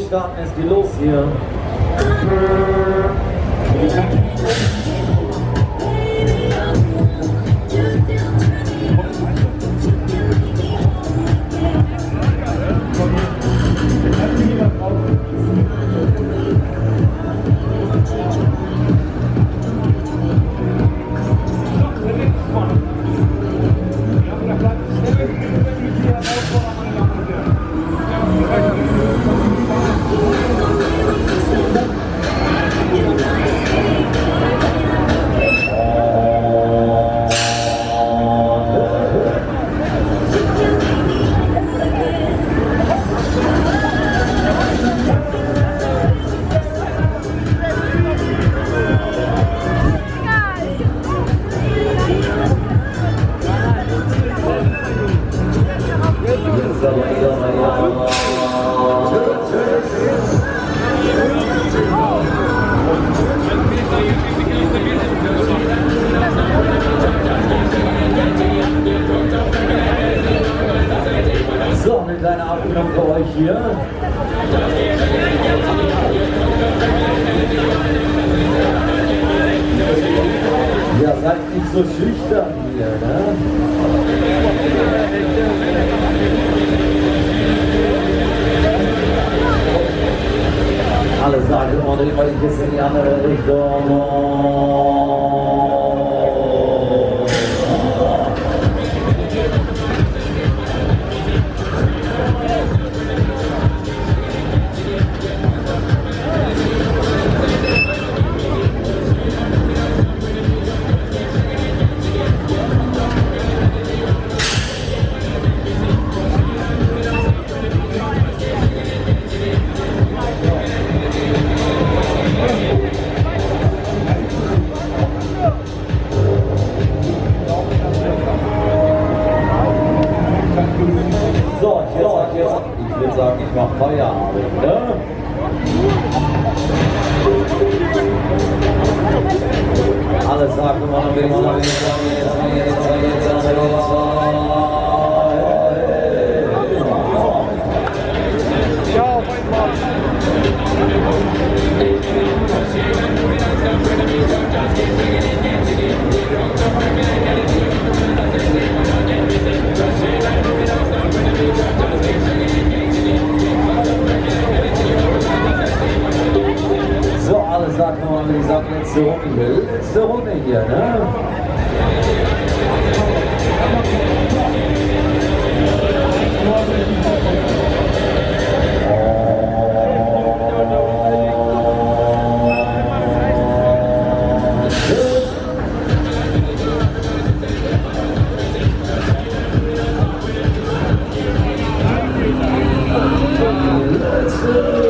starten, es geht los hier. So, eine kleine Abbildung für euch hier. Ja, seid nicht so schüchtern hier, ne? Alle sagen, und ich wollte jetzt in die andere Richtung. Ich würde sagen, ich mache Feierabend, ne? Alle sagen immer noch, wenn man so, alle sagen nochmal, wenn ich sage, letzte Runde will, letzte Runde hier, ne? Let's go.